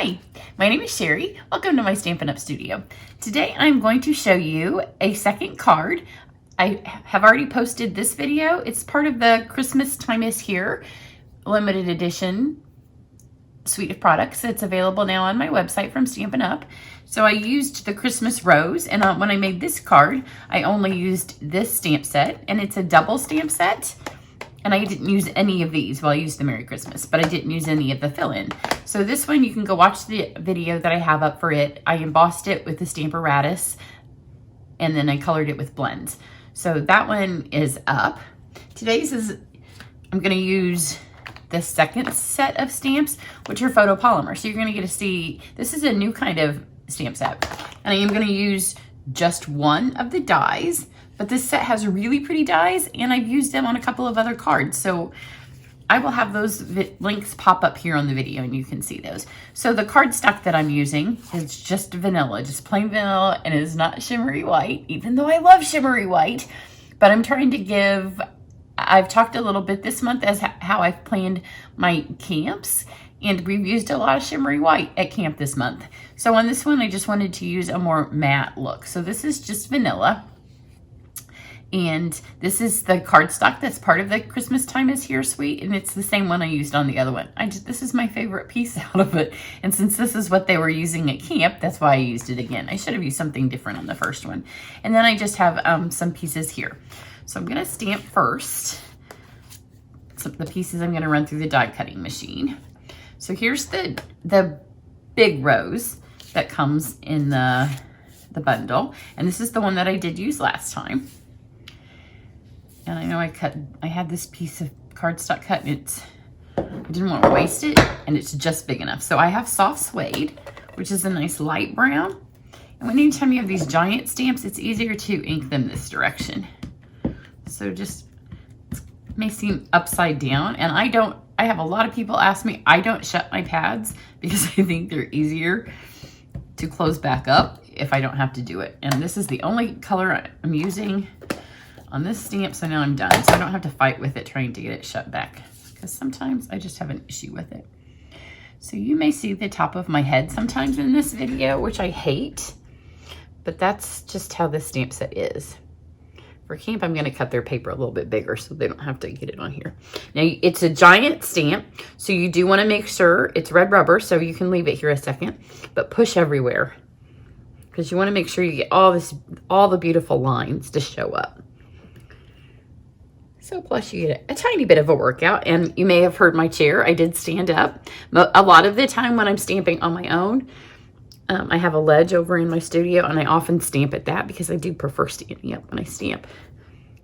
Hi, my name is Cheri. Welcome to my Stampin' Up! Studio. Today I'm going to show you a second card. I have already posted this video. It's part of the Christmas Time is Here limited edition suite of products. It's available now on my website from Stampin' Up! So I used the Christmas rose, and when I made this card, I only used this stamp set, and it's a double stamp set. And I didn't use any of these. Well, I used the Merry Christmas, but I didn't use any of the fill-in. So this one, you can go watch the video that I have up for it. I embossed it with the Stamparatus, and then I colored it with blends. So that one is up. Today's is, I'm gonna use the second set of stamps, which are photopolymer. So you're gonna get to see, this is a new kind of stamp set. And I am gonna use just one of the dies. But this set has really pretty dies, and I've used them on a couple of other cards. So I will have those links pop up here on the video, and you can see those. So the cardstock that I'm using is just vanilla, just plain vanilla, and it is not shimmery white, even though I love shimmery white. But I'm trying to give, I've talked a little bit this month as how I've planned my camps, and we've used a lot of shimmery white at camp this month. So on this one, I just wanted to use a more matte look. So this is just vanilla. And this is the cardstock that's part of the Christmas Time is Here suite, and it's the same one I used on the other one. This is my favorite piece out of it, and since this is what they were using at camp, that's why I used it again. I should have used something different on the first one. And then I just have some pieces here. So I'm gonna stamp first the pieces I'm gonna run through the die cutting machine. So here's the big rose that comes in the bundle, and this is the one that I did use last time. And I know I had this piece of cardstock cut, and I didn't want to waste it, and it's just big enough. So I have soft suede, which is a nice light brown. And anytime you have these giant stamps, it's easier to ink them this direction. So just, it may seem upside down, and I have a lot of people ask me, I don't shut my pads because I think they're easier to close back up if I don't have to do it. And this is the only color I'm using on this stamp, so now I'm done. So I don't have to fight with it trying to get it shut back, because sometimes I just have an issue with it. So you may see the top of my head sometimes in this video, which I hate, but that's just how this stamp set is. For camp, I'm gonna cut their paper a little bit bigger so they don't have to get it on here. Now, it's a giant stamp, so you do wanna make sure it's red rubber, so you can leave it here a second, but push everywhere, because you wanna make sure you get all the beautiful lines to show up. So plus you get a tiny bit of a workout, and you may have heard my chair. I did stand up. A lot of the time when I'm stamping on my own, I have a ledge over in my studio, and I often stamp at that because I do prefer standing up when I stamp.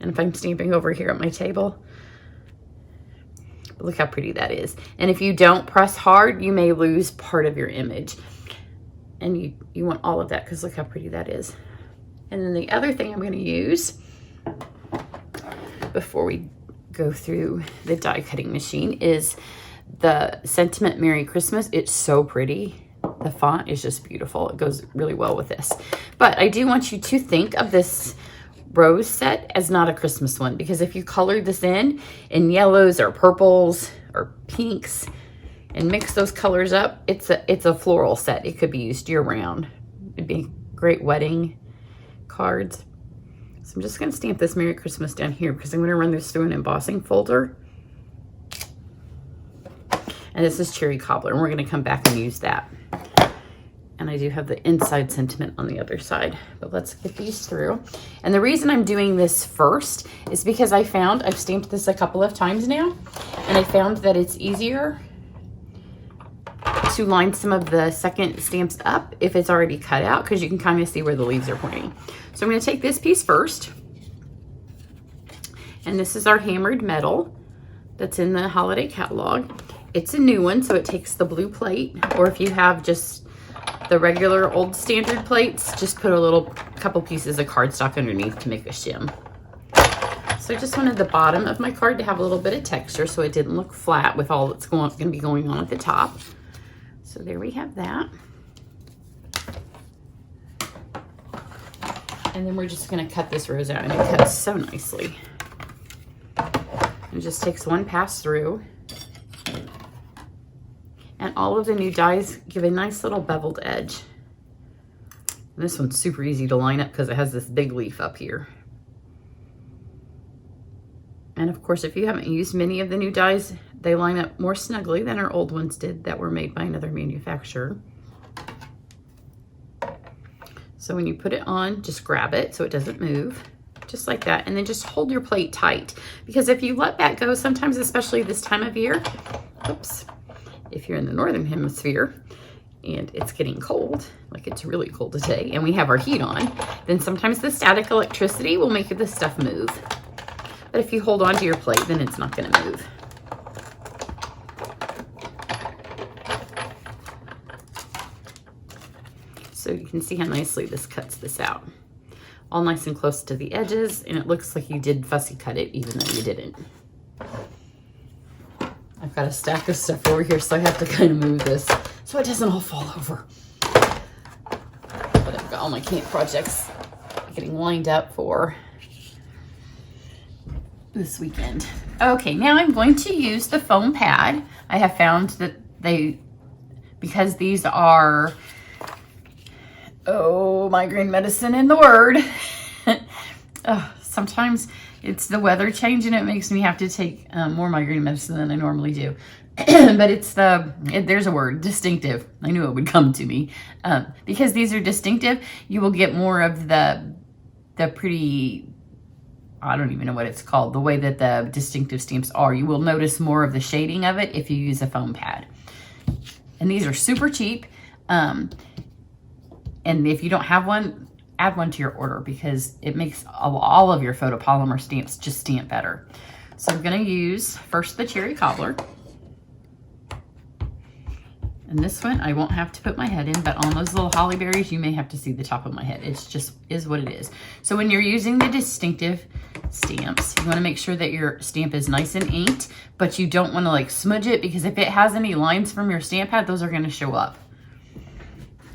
And if I'm stamping over here at my table, look how pretty that is. And if you don't press hard, you may lose part of your image. And you want all of that, because look how pretty that is. And then the other thing I'm going to use before we go through the die cutting machine is the Sentiment Merry Christmas. It's so pretty. The font is just beautiful. It goes really well with this. But I do want you to think of this rose set as not a Christmas one, because if you colored this in yellows or purples or pinks and mix those colors up, it's a floral set. It could be used year round. It'd be great wedding cards. So I'm just going to stamp this Merry Christmas down here, because I'm going to run this through an embossing folder. And this is Cherry Cobbler, and we're going to come back and use that. And I do have the inside sentiment on the other side. But let's get these through. And the reason I'm doing this first is because I've stamped this a couple of times now, and I found that it's easier to line some of the second stamps up if it's already cut out, because you can kind of see where the leaves are pointing. So I'm going to take this piece first, and this is our hammered metal that's in the holiday catalog. It's a new one, so it takes the blue plate, or if you have just the regular old standard plates, just put a couple pieces of cardstock underneath to make a shim. So I just wanted the bottom of my card to have a little bit of texture, so it didn't look flat with all that's going to be going on at the top. So there we have that. And then we're just going to cut this rose out, and it cuts so nicely. It just takes one pass through. And all of the new dies give a nice little beveled edge. And this one's super easy to line up because it has this big leaf up here. And of course, if you haven't used many of the new dies, they line up more snugly than our old ones did that were made by another manufacturer. So when you put it on, just grab it so it doesn't move, just like that. And then just hold your plate tight, because if you let that go, sometimes, especially this time of year, oops, if you're in the northern hemisphere and it's getting cold, like it's really cold today, and we have our heat on, then sometimes the static electricity will make this stuff move. But if you hold on to your plate, then it's not going to move. So you can see how nicely this cuts this out. All nice and close to the edges, and it looks like you did fussy cut it even though you didn't. I've got a stack of stuff over here, so I have to kind of move this so it doesn't all fall over. But I've got all my camp projects getting lined up for this weekend. Okay, now I'm going to use the foam pad. I have found that because these are, migraine medicine in the word. Sometimes it's the weather change and it makes me have to take more migraine medicine than I normally do. But it's there's a word, distinctive. I knew it would come to me. Because these are distinctive, you will get more of the pretty, I don't even know what it's called, the way that the distinctive stamps are. You will notice more of the shading of it if you use a foam pad. And these are super cheap. And if you don't have one, add one to your order, because it makes all of your photopolymer stamps just stamp better. So I'm going to use first the cherry cobbler. And this one, I won't have to put my head in, but on those little holly berries, you may have to see the top of my head. It's just is what it is. So when you're using the distinctive stamps, you want to make sure that your stamp is nice and inked, but you don't want to like smudge it, because if it has any lines from your stamp pad, those are going to show up.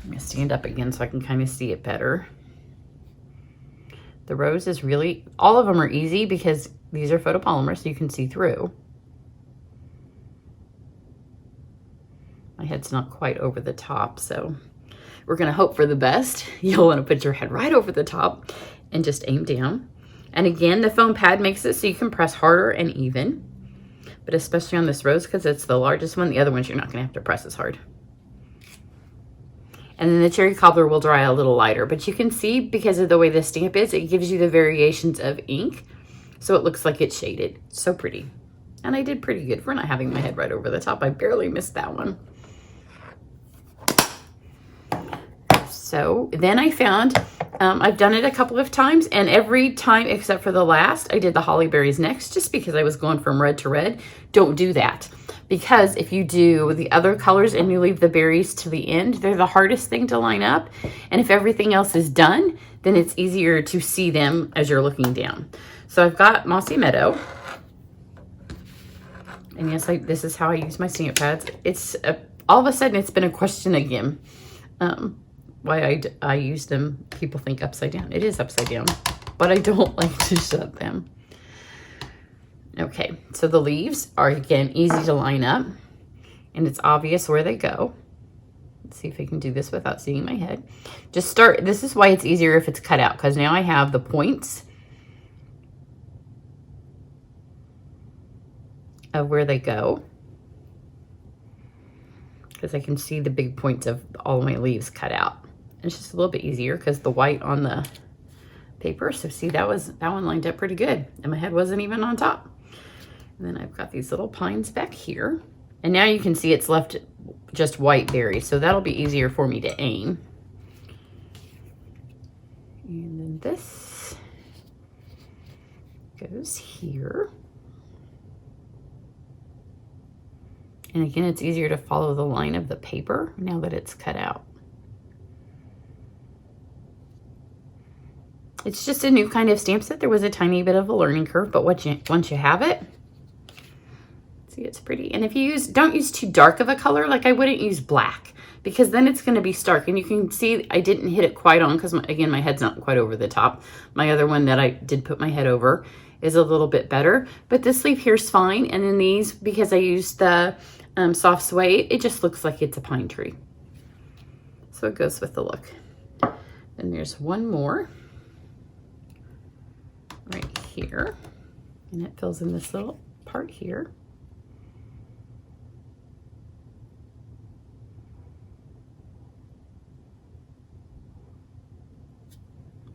I'm going to stand up again so I can kind of see it better. The rose is really, all of them are easy because these are photopolymer, so you can see through. My head's not quite over the top, so we're going to hope for the best. You'll want to put your head right over the top and just aim down. And again, the foam pad makes it so you can press harder and even, but especially on this rose because it's the largest one. The other ones you're not going to have to press as hard. And then the cherry cobbler will dry a little lighter, but you can see because of the way the stamp is, it gives you the variations of ink. So it looks like it's shaded. So pretty. And I did pretty good for not having my head right over the top. I barely missed that one. So then I found, I've done it a couple of times, and every time except for the last, I did the holly berries next, just because I was going from red to red. Don't do that. Because if you do the other colors and you leave the berries to the end, they're the hardest thing to line up. And if everything else is done, then it's easier to see them as you're looking down. So I've got Mossy Meadow. And yes, this is how I use my stamp pads. It's all of a sudden it's been a question again. Why I use them. People think upside down. It is upside down, but I don't like to shut them. Okay, so the leaves are, again, easy to line up, and it's obvious where they go. Let's see if I can do this without seeing my head. Just start, this is why it's easier if it's cut out, because now I have the points of where they go, because I can see the big points of all of my leaves cut out. And it's just a little bit easier because the white on the paper. So see, that one lined up pretty good, and my head wasn't even on top. And then I've got these little pines back here. And now you can see it's left just white berries. So that'll be easier for me to aim. And then this goes here. And again, it's easier to follow the line of the paper now that it's cut out. It's just a new kind of stamp set. There was a tiny bit of a learning curve, but once you have it, see, it's pretty. And if you don't use too dark of a color, like I wouldn't use black, because then it's going to be stark. And you can see I didn't hit it quite on because, again, my head's not quite over the top. My other one that I did put my head over is a little bit better. But this leaf here is fine. And then these, because I used the soft suede, it just looks like it's a pine tree. So it goes with the look. Then there's one more right here, and it fills in this little part here.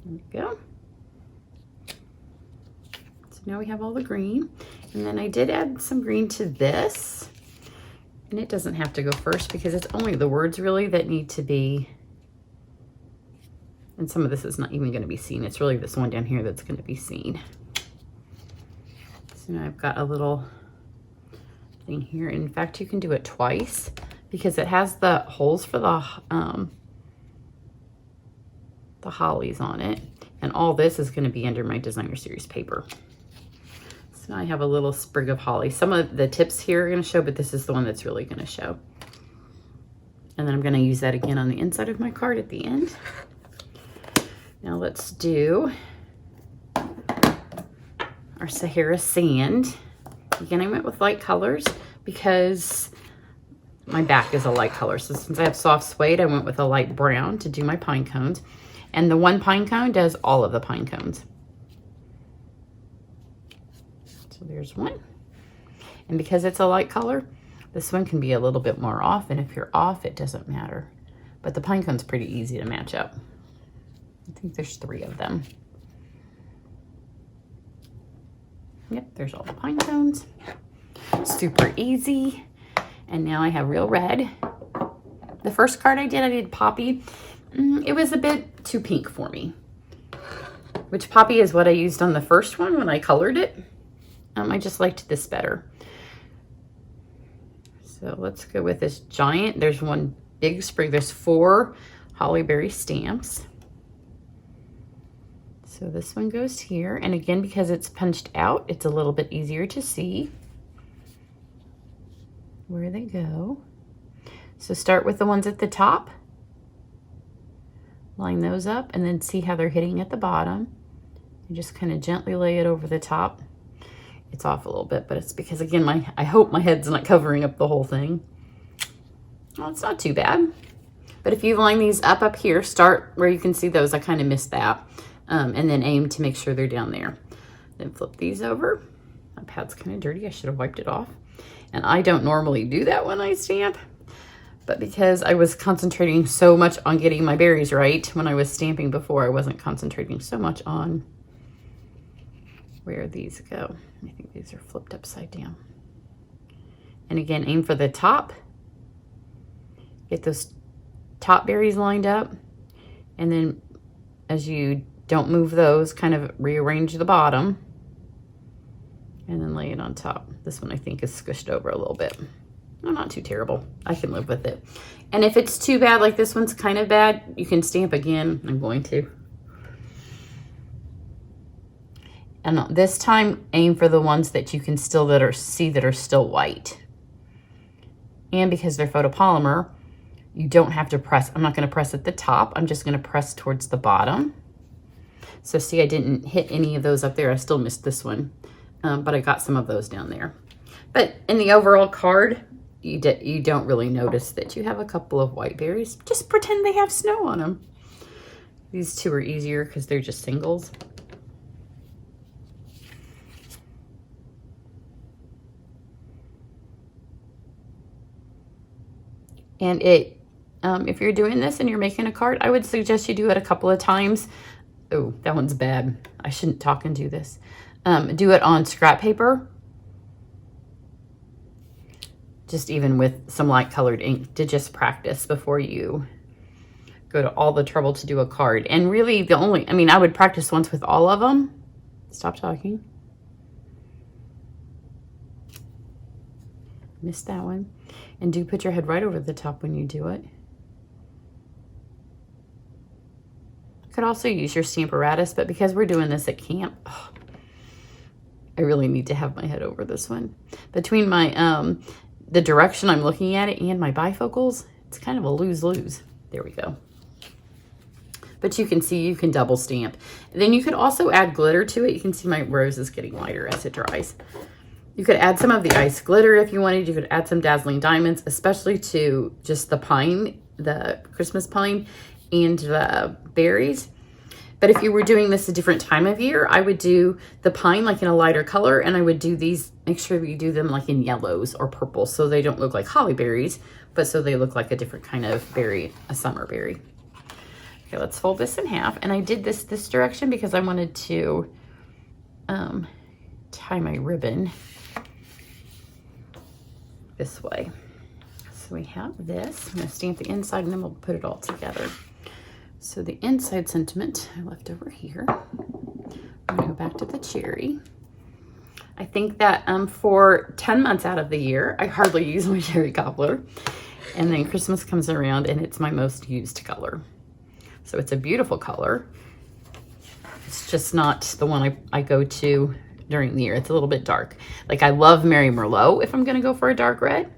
There we go. So now we have all the green. And then I did add some green to this. And it doesn't have to go first because it's only the words really that need to be, and some of this is not even going to be seen. It's really this one down here that's going to be seen. So now I've got a little thing here. In fact, you can do it twice because it has the holes for the hollies on it. And all this is going to be under my designer series paper. So now I have a little sprig of holly. Some of the tips here are going to show, but this is the one that's really going to show. And then I'm going to use that again on the inside of my card at the end. Now let's do our Sahara sand. Again, I went with light colors because my back is a light color. So since I have soft suede, I went with a light brown to do my pine cones. And the one pine cone does all of the pine cones. So there's one. And because it's a light color, this one can be a little bit more off. And if you're off, it doesn't matter. But the pine cone's pretty easy to match up. I think there's 3 of them. Yep, there's all the pine cones. Super easy. And now I have real red. The first card I did Poppy. It was a bit too pink for me. Which Poppy is what I used on the first one when I colored it. I just liked this better. So let's go with this giant. There's one big sprig. There's 4 hollyberry stamps. So this one goes here. And again, because it's punched out, it's a little bit easier to see where they go. So start with the ones at the top. Line those up and then see how they're hitting at the bottom. And just kind of gently lay it over the top. It's off a little bit, but it's because, again, I hope my head's not covering up the whole thing. Well, it's not too bad. But if you line these up here, start where you can see those. I kind of missed that. And then aim to make sure they're down there. Then flip these over. My pad's kind of dirty. I should have wiped it off. And I don't normally do that when I stamp. But because I was concentrating so much on getting my berries right when I was stamping before, I wasn't concentrating so much on where these go. I think these are flipped upside down. And again, aim for the top. Get those top berries lined up. And then as you don't move those, kind of rearrange the bottom. And then lay it on top. This one I think is squished over a little bit. Well, not too terrible. I can live with it. And if it's too bad, like this one's kind of bad, you can stamp again. I'm going to. And this time, aim for the ones that you can still see that are still white. And because they're photopolymer, you don't have to press. I'm not going to press at the top. I'm just going to press towards the bottom. So see, I didn't hit any of those up there. I still missed this one. But I got some of those down there. But in the overall card, you don't really notice that you have a couple of white berries. Just pretend they have snow on them. These 2 are easier because they're just singles. And if you're doing this and you're making a card, I would suggest you do it a couple of times. Oh, that one's bad. I shouldn't talk and do this. Do it on scrap paper. Just even with some light colored ink to just practice before you go to all the trouble to do a card. And really I would practice once with all of them. Stop talking. Missed that one. And do put your head right over the top when you do it. You could also use your Stamparatus, but because we're doing this at camp, I really need to have my head over this one. Between my the direction I'm looking at it and my bifocals, it's kind of a lose-lose. There we go. But you can see you can double stamp. Then you could also add glitter to it. You can see my rose is getting lighter as it dries. You could add some of the ice glitter if you wanted. You could add some dazzling diamonds, especially to just the pine, the Christmas pine, and the berries. But if you were doing this a different time of year, I would do the pine like in a lighter color, and I would do these, make sure you do them like in yellows or purple so they don't look like holly berries, but so they look like a different kind of berry, a summer berry. Okay, let's fold this in half. And I did this direction because I wanted to tie my ribbon this way. So we have this. I'm going to stamp the inside and then we'll put it all together. So the inside sentiment I left over here. I'm going to go back to the cherry. I think that for 10 months out of the year, I hardly use my cherry cobbler. And then Christmas comes around and it's my most used color. So it's a beautiful color. It's just not the one I go to during the year. It's a little bit dark. Like I love Mary Merlot if I'm going to go for a dark red.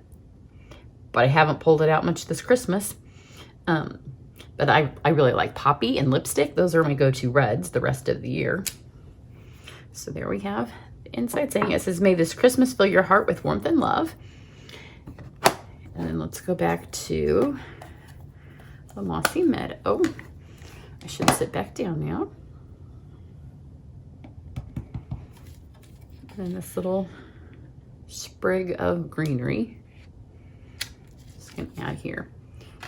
But I haven't pulled it out much this Christmas. But I really like Poppy and Lipstick. Those are my go-to reds the rest of the year. So there we have the inside saying, it says, may this Christmas fill your heart with warmth and love. And then let's go back to the Mossy Meadow. I should sit back down now. And then this little sprig of greenery. Just gonna add here.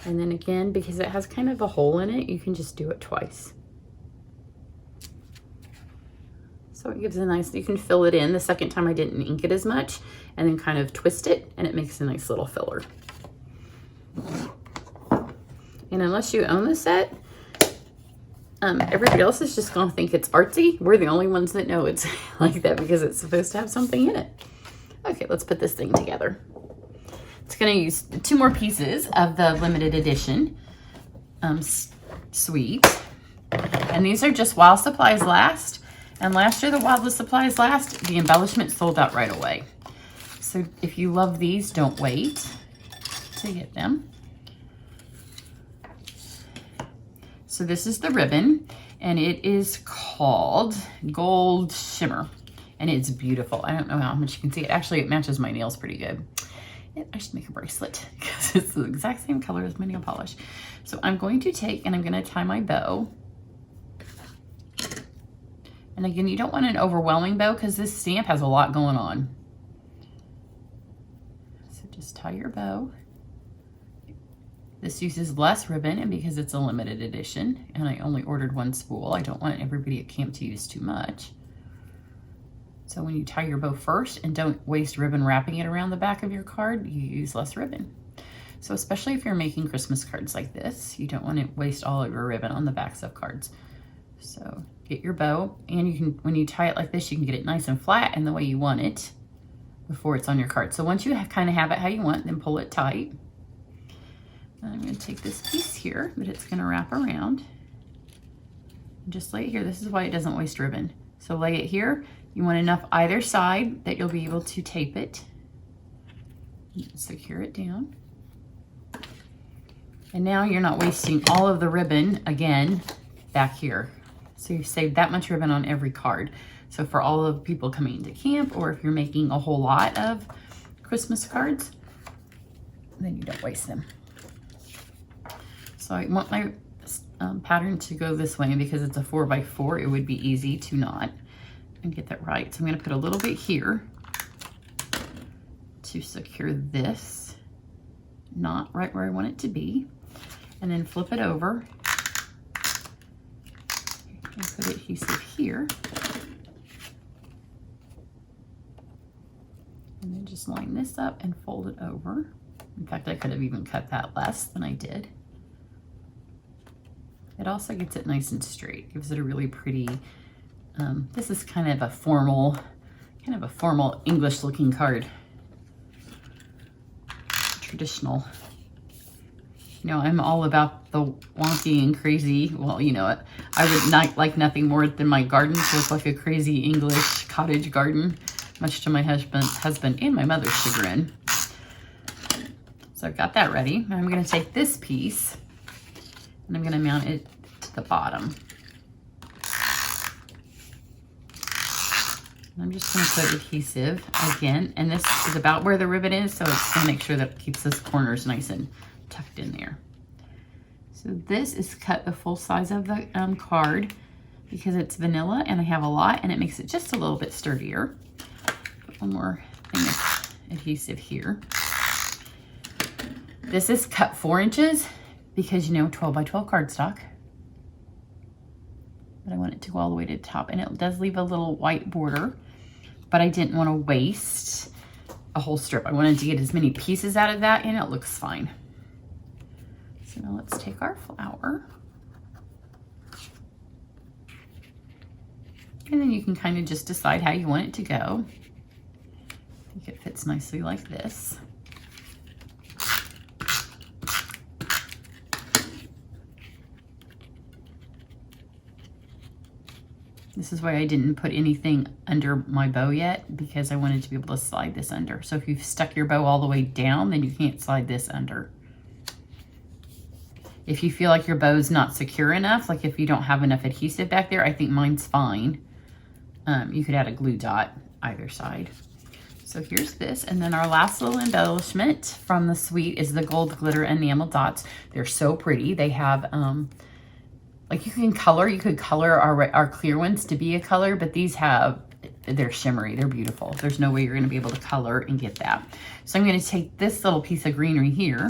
And then again, because it has kind of a hole in it, you can just do it twice. So it gives a nice, you can fill it in. The second time I didn't ink it as much, and then kind of twist it, and it makes a nice little filler. And unless you own the set, everybody else is just gonna think it's artsy. We're the only ones that know it's like that because it's supposed to have something in it. Okay, let's put this thing together. It's going to use 2 more pieces of the limited edition sweet. And these are just while supplies last. And last year, while the supplies last, the embellishment sold out right away. So if you love these, don't wait to get them. So this is the ribbon, and it is called Gold Shimmer. And it's beautiful. I don't know how much you can see it. Actually, it matches my nails pretty good. I should make a bracelet because it's the exact same color as my nail polish. So I'm going to take and I'm going to tie my bow. And again, you don't want an overwhelming bow because this stamp has a lot going on. So just tie your bow. This uses less ribbon, and because it's a limited edition and I only ordered 1 spool, I don't want everybody at camp to use too much. So when you tie your bow first and don't waste ribbon wrapping it around the back of your card, you use less ribbon. So especially if you're making Christmas cards like this, you don't want to waste all of your ribbon on the backs of cards. So get your bow, and you can, when you tie it like this, you can get it nice and flat and the way you want it before it's on your card. So once you kind of have it how you want, then pull it tight. And I'm going to take this piece here that it's going to wrap around. And just lay it here. This is why it doesn't waste ribbon. So lay it here. You want enough either side that you'll be able to tape it. Secure it down. And now you're not wasting all of the ribbon again back here. So you save that much ribbon on every card. So for all of the people coming to camp, or if you're making a whole lot of Christmas cards, then you don't waste them. So I want my pattern to go this way, and because it's a 4x4, it would be easy to knot and get that right. So I'm going to put a little bit here to secure this knot right where I want it to be, and then flip it over and put adhesive here, and then just line this up and fold it over. In fact, I could have even cut that less than I did. It also gets it nice and straight, gives it a really pretty, this is kind of a formal English looking card. Traditional. You know, I'm all about the wonky and crazy. Well, you know, I would not like nothing more than my garden to look like a crazy English cottage garden, much to my husband and my mother's chagrin. So I've got that ready. I'm going to take this piece and I'm going to mount it to the bottom. I'm just going to put adhesive again, and this is about where the ribbon is, so it's going to make sure that it keeps those corners nice and tucked in there. So this is cut the full size of the card because it's vanilla and I have a lot, and it makes it just a little bit sturdier. Put one more thing of adhesive here. This is cut 4 inches because, you know, 12 by 12 cardstock. But I want it to go all the way to the top, and it does leave a little white border, but I didn't want to waste a whole strip. I wanted to get as many pieces out of that, and it looks fine. So now let's take our flower. And then you can kind of just decide how you want it to go. I think it fits nicely like this. This is why I didn't put anything under my bow yet, because I wanted to be able to slide this under. So if you've stuck your bow all the way down, then you can't slide this under. If you feel like your bow's not secure enough, like if you don't have enough adhesive back there, I think mine's fine. You could add a glue dot either side. So here's this, and then our last little embellishment from the suite is the gold glitter enamel dots. They're so pretty. They have, like you could color our clear ones to be a color, but these they're shimmery, they're beautiful. There's no way you're gonna be able to color and get that. So I'm gonna take this little piece of greenery here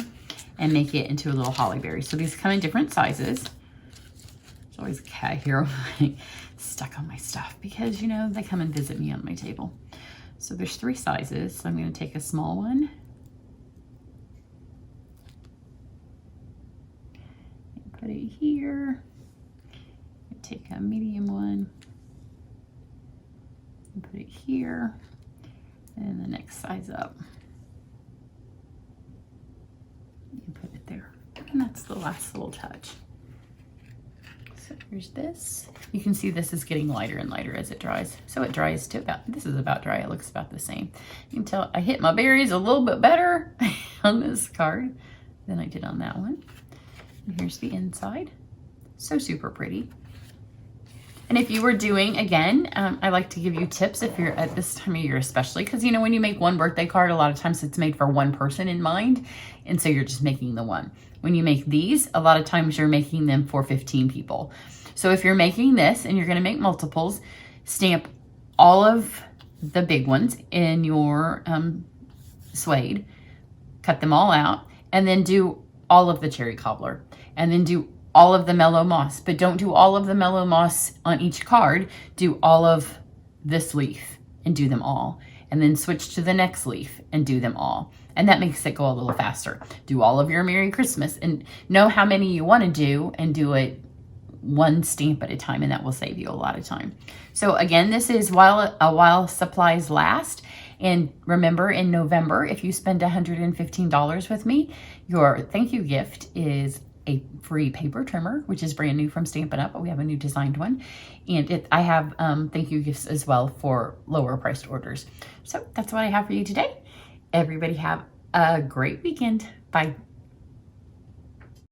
and make it into a little holly berry. So these come in different sizes. There's always a cat here stuck on my stuff because, you know, they come and visit me on my table. So there's 3 sizes. So I'm going to take a small one and put it here. Take a medium one and put it here, and the next size up. You put it there, and that's the last little touch. So here's this. You can see this is getting lighter and lighter as it dries. So it dries to this is about dry. It looks about the same. You can tell I hit my berries a little bit better on this card than I did on that one. And here's the inside. So super pretty. And if you were doing, again, I like to give you tips if you're at this time of year, especially because, you know, when you make one birthday card, a lot of times it's made for one person in mind. And so you're just making the one. When you make these, a lot of times you're making them for 15 people. So if you're making this and you're going to make multiples, stamp all of the big ones in your suede, cut them all out, and then do all of the cherry cobbler, and then do all of the mellow moss, but don't do all of the mellow moss on each card. Do all of this leaf and do them all, and then switch to the next leaf and do them all. And that makes it go a little faster. Do all of your Merry Christmas and know how many you want to do, and do it one stamp at a time, and that will save you a lot of time. So again, this is while supplies last. And remember, in November, if you spend $115 with me, your thank you gift is a free paper trimmer, which is brand new from Stampin' Up, but we have a new designed one. And I have thank you gifts as well for lower priced orders. So that's what I have for you today. Everybody have a great weekend. Bye.